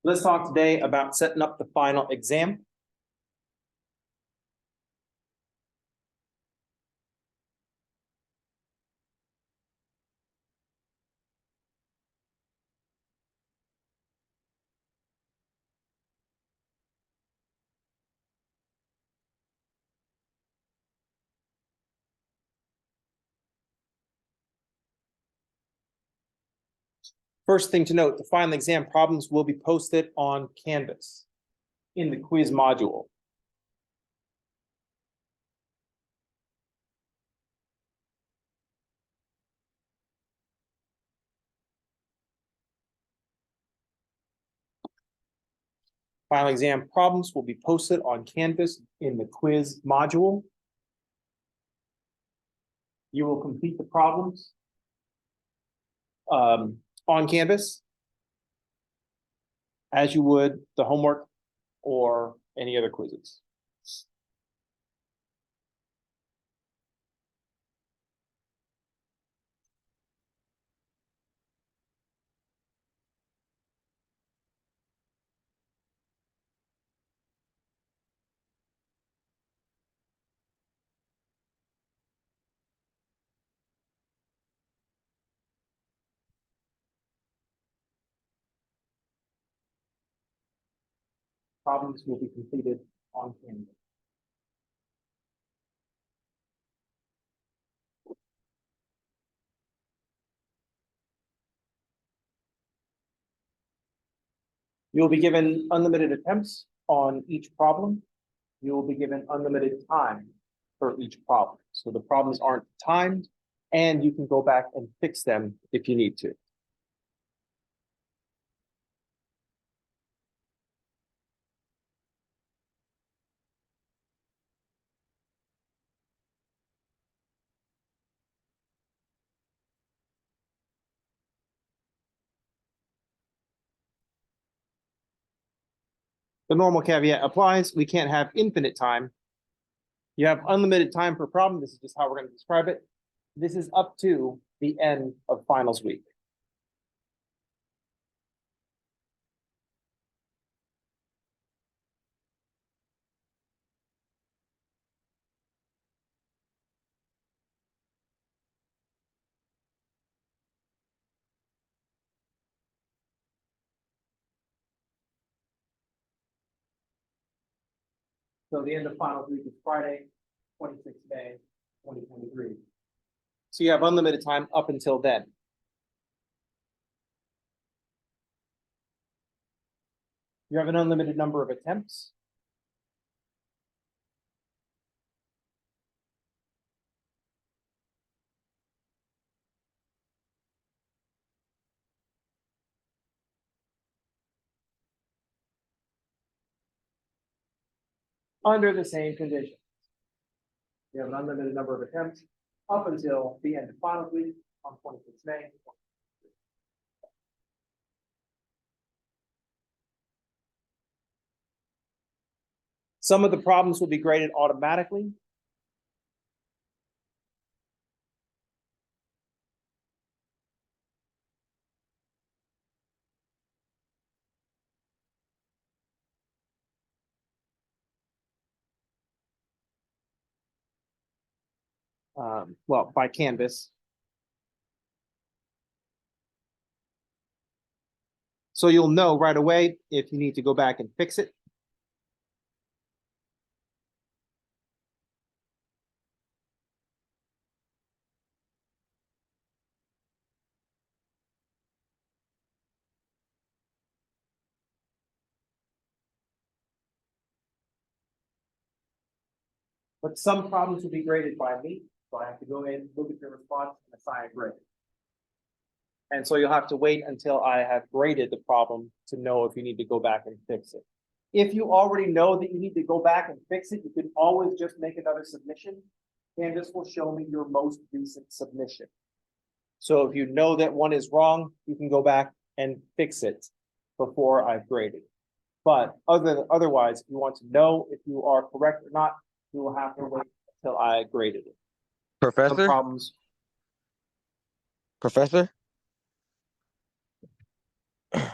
Let's talk today about setting up the final exam. First thing to note, the final exam problems will be posted on Canvas in the quiz module. Final exam problems will be posted on Canvas in the quiz module. You will complete the problems on Canvas as you would the homework or any other quizzes. Problems will be completed on Canvas. You will be given unlimited attempts on each problem. You will be given unlimited time for each problem. So the problems aren't timed, and you can go back and fix them if you need to. The normal caveat applies. We can't have infinite time. You have unlimited time per problem. This is just how we're going to describe it. This is up to the end of finals week. So the end of finals week is Friday, 26th May, 2023. So you have unlimited time up until then. You have an unlimited number of attempts. Under the same conditions. You have an unlimited number of attempts up until the end of finals week on 26th May. Some of the problems will be graded automatically. Well, by Canvas. So you'll know right away if you need to go back and fix it. But some problems will be graded by me. So I have to go in, look at your response, and assign a grade. And so you'll have to wait until I have graded the problem to know if you need to go back and fix it. If you already know that you need to go back and fix it, you can always just make another submission. Canvas will show me your most recent submission. So if you know that one is wrong, you can go back and fix it before I've graded. But otherwise, if you want to know if you are correct or not, you will have to wait until I graded it. Some Professor? problems. Professor?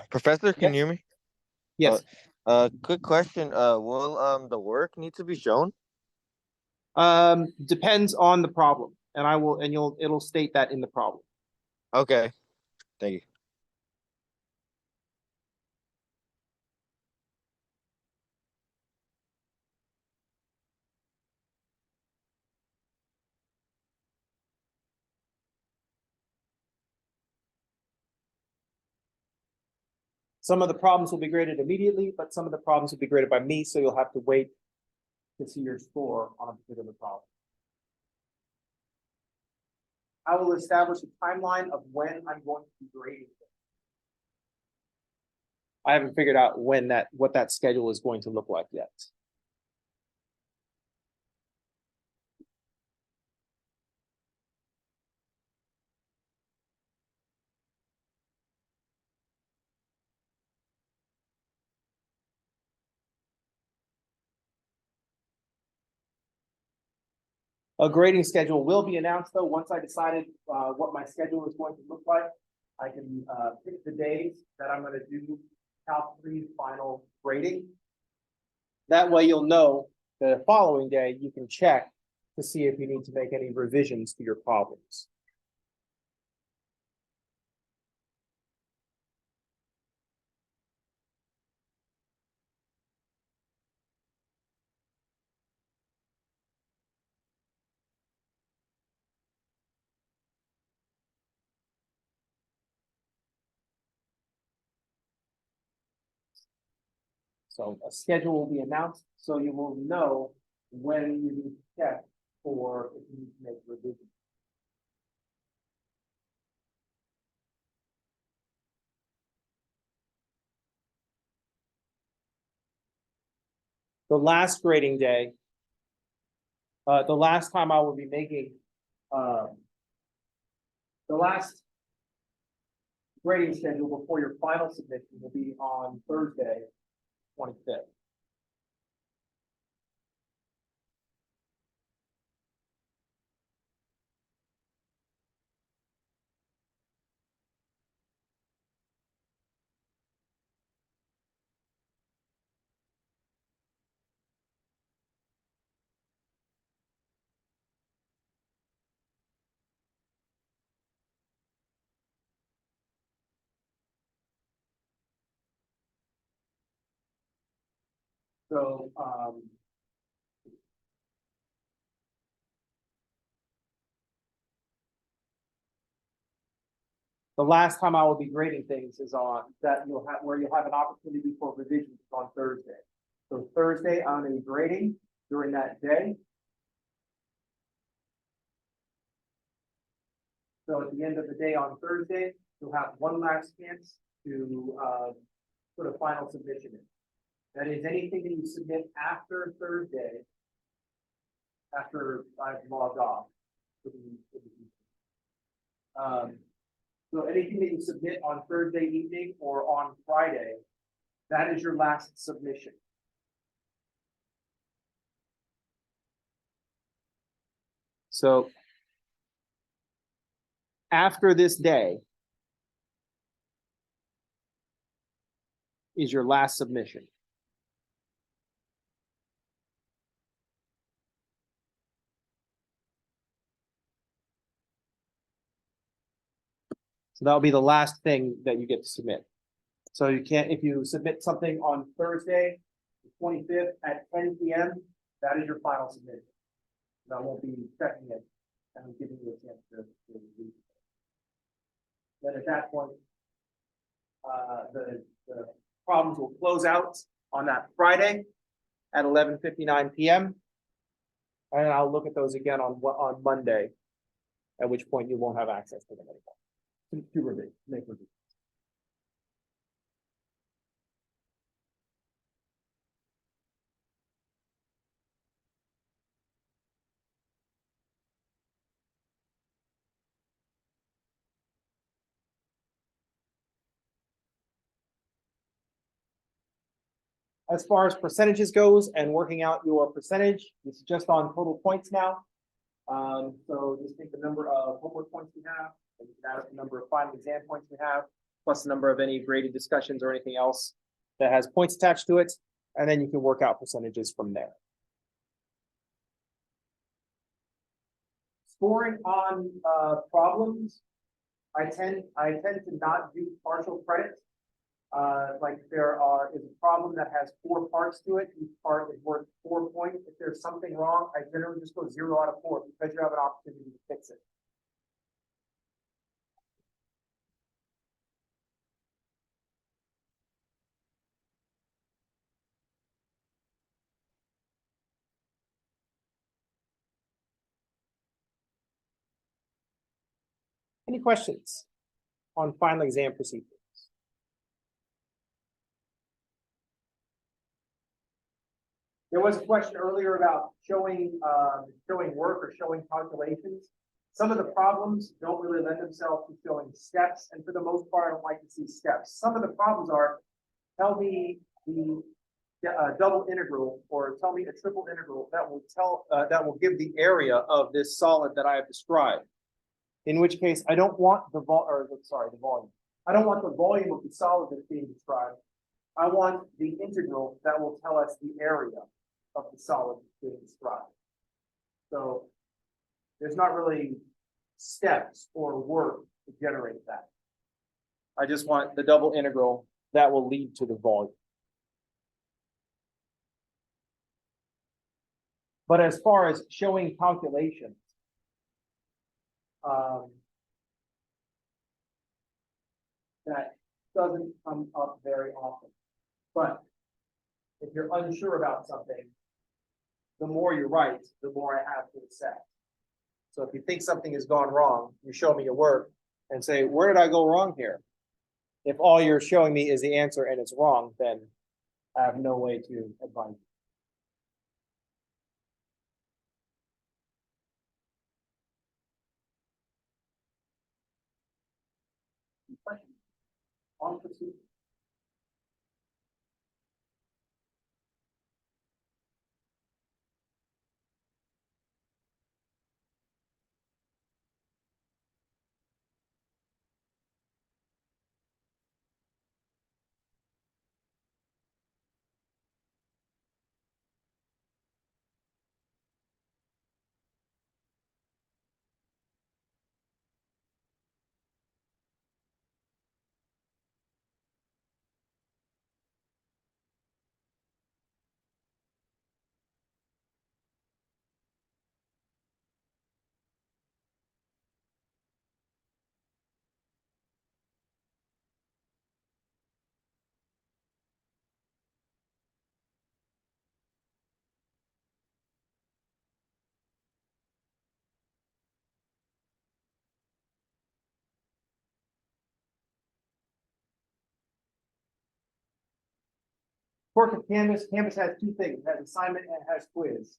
Professor, can Yes. you hear me? Uh, Yes, quick question. Will the work need to be shown? depends on the problem, and it'll state that in the problem. Okay, thank you. Some of the problems will be graded immediately, but some of the problems will be graded by me, so you'll have to wait to see your score on a particular problem. I will establish a timeline of when I'm going to be grading. I haven't figured out what that schedule is going to look like yet. A grading schedule will be announced though, once I decided what my schedule is going to look like. I can pick the days that I'm gonna do Cal 3 final grading. That way you'll know the following day you can check to see if you need to make any revisions to your problems. So a schedule will be announced, so you will know when you need to check for if you need to make revisions. The last grading day, the last time I will be making, the last grading schedule before your final submission will be on Thursday, 25th. So, the last time I will be grading things is on that where you'll have an opportunity for revisions on Thursday. So Thursday, I'm gonna be grading during that day. So at the end of the day on Thursday, you'll have one last chance to put a final submission in. That is anything that you submit after Thursday, after I've logged off. So anything that you submit on Thursday evening or on Friday, that is your last submission. So after this day is your last submission. So that'll be the last thing that you get to submit. So you can't, if you submit something on Thursday, the 25th at 10 p.m., that is your final submission. I won't be checking it and giving you a chance to read it. Then at that point, the problems will close out on that Friday at 11:59 p.m. And I'll look at those again on Monday, at which point you won't have access to them anymore. To make revisions. As far as percentages goes and working out your percentage, this is just on total points now. So just take the number of homework points we have, and add up the number of final exam points we have, plus the number of any graded discussions or anything else. that has points attached to it, and then you can work out percentages from there. Scoring on problems, I tend to not do partial credit. Like is a problem that has 4 parts to it, each part is worth 4 points. If there's something wrong, I generally just go 0 out of 4 because you have an opportunity to fix it. Any questions on final exam procedures? There was a question earlier about showing work or showing calculations. Some of the problems don't really lend themselves to showing steps, and for the most part, I don't like to see steps. Some of the problems are, tell me the double integral, or tell me a triple integral that will give the area of this solid that I have described. In which case, I don't want the volume. I don't want the volume of the solid that's being described. I want the integral that will tell us the area of the solid being described. So there's not really steps or work to generate that. I just want the double integral that will lead to the volume. But as far as showing calculations, that doesn't come up very often. But if you're unsure about something, the more you write, the more I have to accept. So if you think something has gone wrong, you show me your work and say, where did I go wrong here? If all you're showing me is the answer and it's wrong, then I have no way to advise you. On procedure. Work of Canvas. Canvas has 2 things. It has assignment and it has quiz.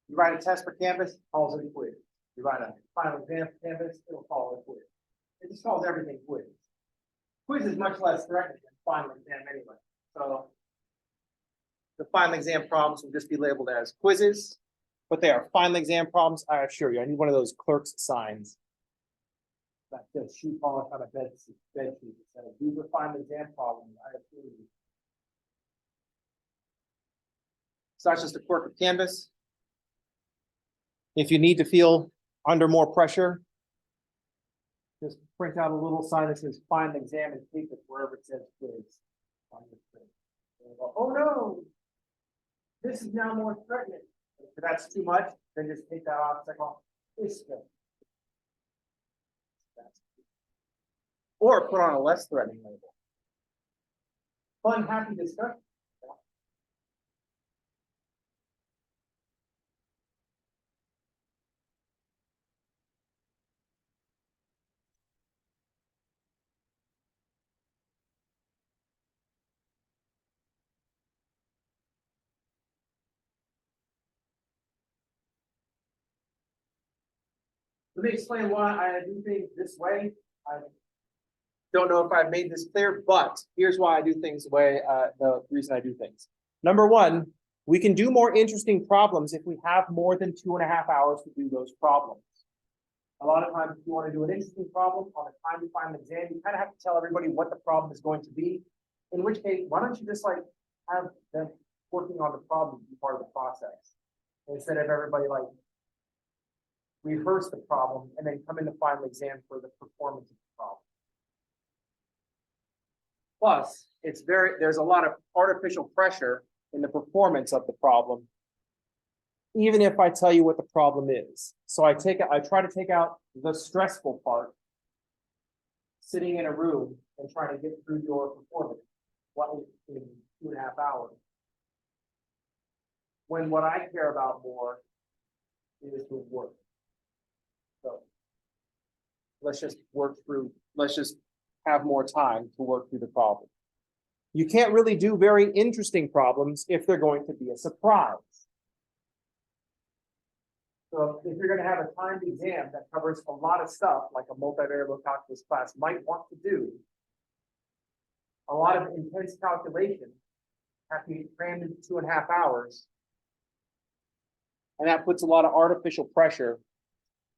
You write a test for Canvas, calls it a quiz. You write a final exam for Canvas, it'll call it a quiz. It just calls everything quiz. Quiz is much less threatening than final exam anyway. So the final exam problems will just be labeled as quizzes, but they are final exam problems. I assure you, I need one of those clerk's signs that says shoe polish on a bed sheet. These are final exam problems. I assure you. So that's just a quirk of Canvas. If you need to feel under more pressure, just print out a little sign that says final exam and tape it wherever it says quiz on your screen. Go, oh no, this is now more threatening. If that's too much, then just take that off. It's like, oh, it's good. Or put on a less threatening label. Fun, happy discussion. Let me explain why I do things this way. I don't know if I've made this clear, but here's why I do things the way, the reason I do things. Number one, we can do more interesting problems if we have more than 2.5 hours to do those problems. A lot of times, if you want to do an interesting problem on a time-to-time exam, you kind of have to tell everybody what the problem is going to be. In which case, why don't you just like have them working on the problem be part of the process? Instead of everybody like rehearse the problem and then come in the final exam for the performance of the problem. Plus, there's a lot of artificial pressure in the performance of the problem, even if I tell you what the problem is. So I try to take out the stressful part, sitting in a room and trying to get through your performance, in 2.5 hours. When what I care about more is the work. So let's just have more time to work through the problem. You can't really do very interesting problems if they're going to be a surprise. So if you're going to have a timed exam that covers a lot of stuff, like a multivariable calculus class might want to do, a lot of intense calculation have to be crammed into 2.5 hours. And that puts a lot of artificial pressure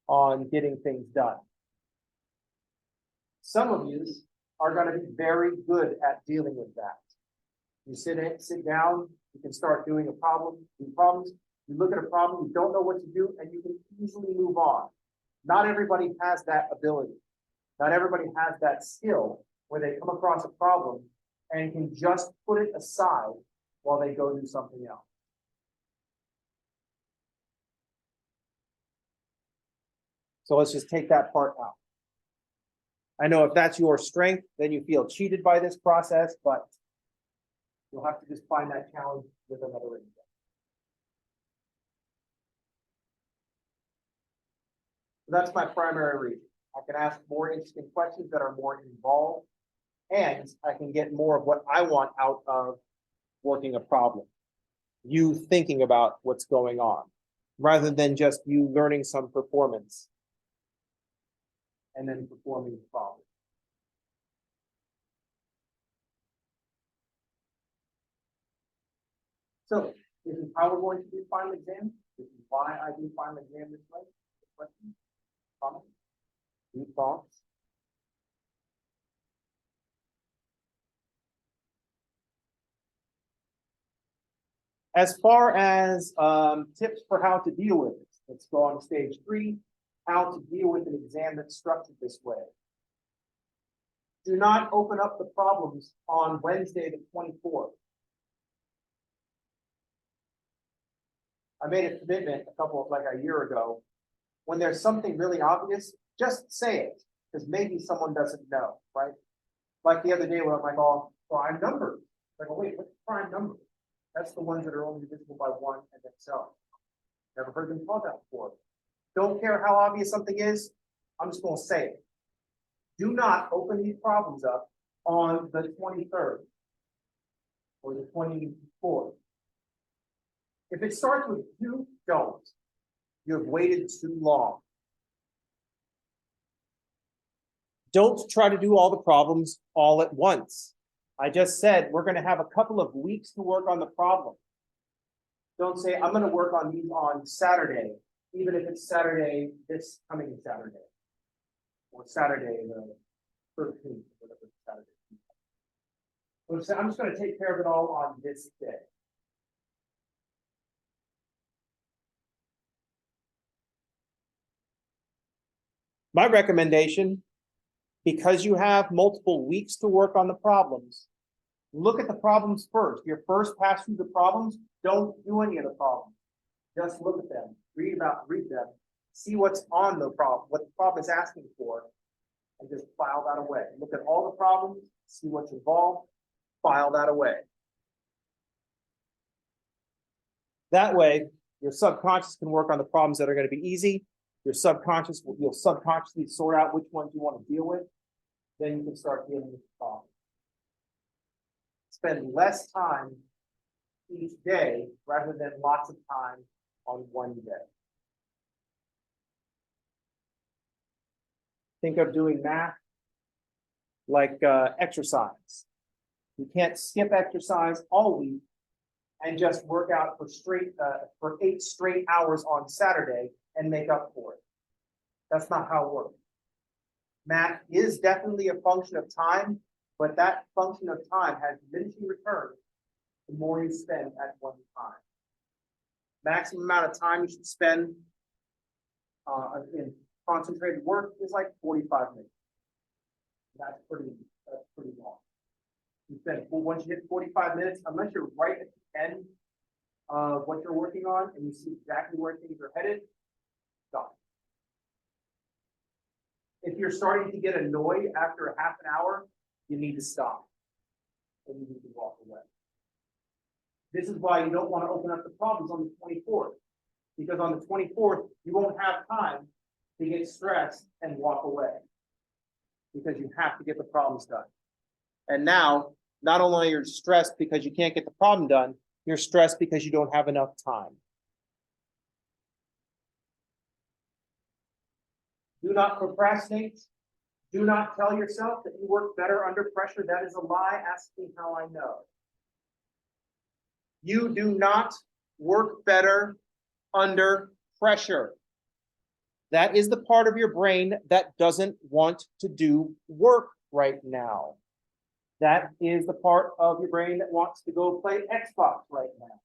on getting things done. Some of you are going to be very good at dealing with that. You sit down, you can start doing do problems. You look at a problem, you don't know what to do, and you can easily move on. Not everybody has that ability. Not everybody has that skill where they come across a problem and can just put it aside while they go do something else. So let's just take that part out. I know if that's your strength, then you feel cheated by this process, but you'll have to just find that challenge with another exam. So that's my primary reason. I can ask more interesting questions that are more involved, and I can get more of what I want out of working a problem. You thinking about what's going on, rather than just you learning some performance and then performing the problem. So this is how we're going to do final exam. This is why I do final exam this way. Questions? Comments? Any thoughts? As far as tips for how to deal with it, let's go on to stage 3, how to deal with an exam that's structured this way. Do not open up the problems on Wednesday the 24th. I made a commitment like a year ago. When there's something really obvious, just say it, because maybe someone doesn't know, right? Like the other day when I'm like, oh, prime numbers. Like, oh, wait, what's prime numbers? That's the ones that are only divisible by 1 and themselves. Never heard them called that before. Don't care how obvious something is, I'm just going to say it. Do not open these problems up on the 23rd or the 24th. If it starts with 2, don't. You have waited too long. Don't try to do all the problems all at once. I just said we're going to have a couple of weeks to work on the problem. Don't say, I'm going to work on these on Saturday, even if it's Saturday, this coming Saturday, or Saturday the 13th, whatever Saturday. So I'm just going to take care of it all on this day. My recommendation, because you have multiple weeks to work on the problems, look at the problems first. Your first pass through the problems, don't do any of the problems. Just look at them, read them, see what's on the problem, what the problem is asking for, and just file that away. Look at all the problems, see what's involved, file that away. That way, your subconscious can work on the problems that are going to be easy. You'll subconsciously sort out which ones you want to deal with. Then you can start dealing with the problem. Spend less time each day rather than lots of time on one day. Think of doing math like exercise. You can't skip exercise all week and just work out for 8 straight hours on Saturday and make up for it. That's not how it works. Math is definitely a function of time, But that function of time has diminishing returns the more you spend at one time. Maximum amount of time you should spend in concentrated work is like 45 minutes. That's pretty long. You spend, well, once you hit 45 minutes, unless you're right at the end of what you're working on and you see exactly where things are headed, stop. If you're starting to get annoyed after a half an hour, you need to stop. And you need to walk away. This is why you don't want to open up the problems on the 24th. Because on the 24th, you won't have time to get stressed and walk away. Because you have to get the problems done. And now, not only are you stressed because you can't get the problem done, you're stressed because you don't have enough time. Do not procrastinate. Do not tell yourself that you work better under pressure. That is a lie. Ask me how I know. You do not work better under pressure. That is the part of your brain that doesn't want to do work right now. That is the part of your brain that wants to go play Xbox right now.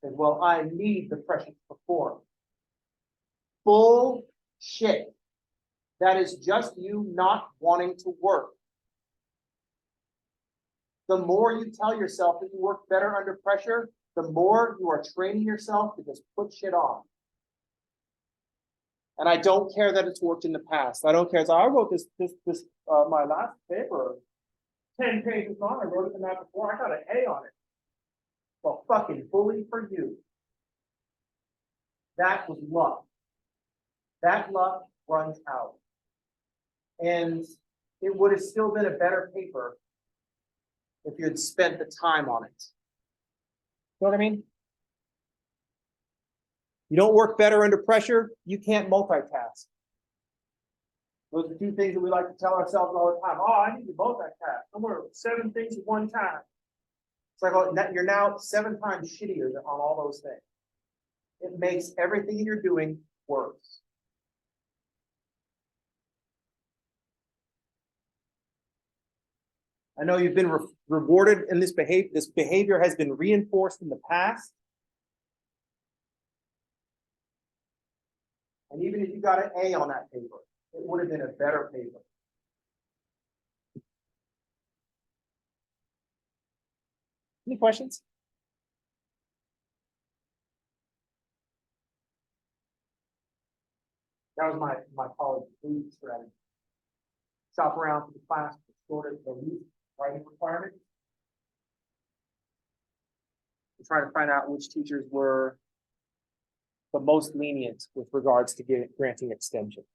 And well, I need the pressure to perform. Bullshit. That is just you not wanting to work. The more you tell yourself that you work better under pressure, the more you are training yourself to just put shit on. And I don't care that it's worked in the past. I don't care. So I wrote this my last paper, 10 pages long. I wrote it the night before. I got an A on it. Well, fucking bully for you. That was luck. That luck runs out. And it would have still been a better paper if you had spent the time on it. You know what I mean? You don't work better under pressure, you can't multitask. Those are two things that we like to tell ourselves all the time. Oh, I need to multitask. I'm going to 7 things at one time. It's like, oh, you're now 7 times shittier on all those things. It makes everything you're doing worse. I know you've been rewarded in this behavior. This behavior has been reinforced in the past. And even if you got an A on that paper, it would have been a better paper. Any questions? That was my college food strategy. Shop around for the class to shorten the least writing requirement. To try to find out which teachers were the most lenient with regards to granting extensions.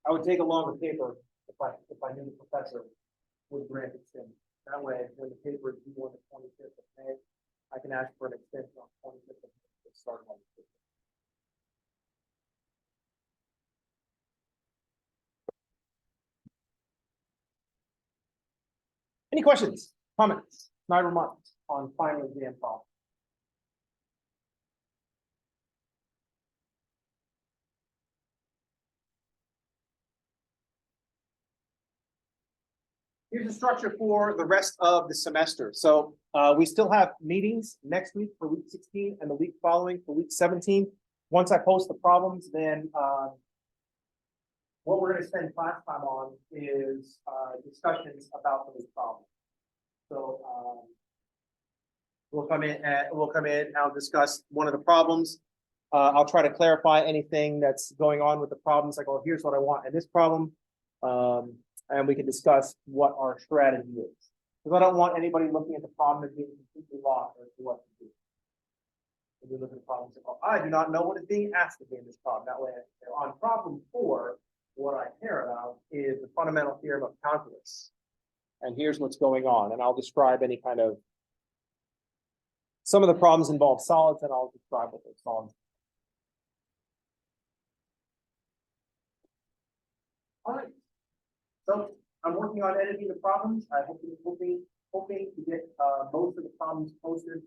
I would take a longer paper if I knew the professor would grant extension. That way, when the paper is due on the 25th of May, I can ask for an extension on 25th of May to start on the 5th. Any questions, comments, my remarks on final exam problems? Here's the structure for the rest of the semester. So we still have meetings next week for week 16 and the week following for week 17. Once I post the problems, then what we're going to spend class time on is discussions about those problems. So we'll come in and I'll discuss one of the problems. I'll try to clarify anything that's going on with the problems. Like, oh, here's what I want in this problem. And we can discuss what our strategy is. Because I don't want anybody looking at the problem and being completely lost as to what to do. If you look at the problem and say, oh, I do not know what is being asked of me in this problem. That way, on problem 4, what I care about is the fundamental theorem of calculus. And here's what's going on. And I'll describe any kind of, some of the problems involve solids, and I'll describe what those solids are. All right. So I'm working on editing the problems. I hope you're hoping to get most of the problems posted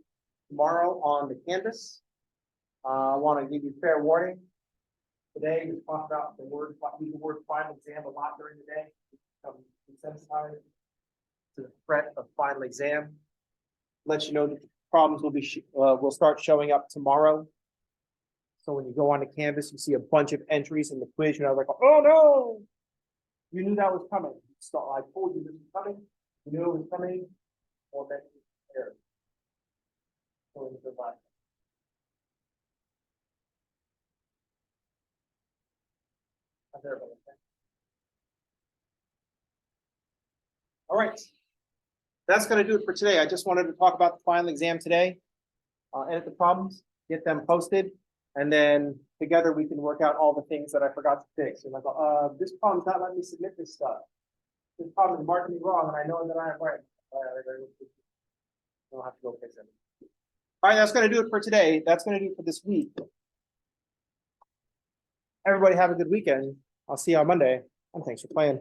tomorrow on the Canvas. I want to give you fair warning. Today we talked about use the word final exam a lot during the day. desensitized to the threat of final exam. Let you know that problems will start showing up tomorrow. So when you go on the Canvas, you see a bunch of entries in the quiz, you're not like, oh no! You knew that was coming. So I told you this was coming, you knew it was coming, or that you prepared. So in the last. How's everybody? All right. That's gonna do it for today. I just wanted to talk about the final exam today. Edit the problems, get them posted, and then together we can work out all the things that I forgot to fix. And like, this problem's not letting me submit this stuff. This problem is marking me wrong, and I know that I am right. I'll have to go fix it. All right, that's gonna do it for today. That's gonna do it for this week. Everybody have a good weekend. I'll see you on Monday, and thanks for playing.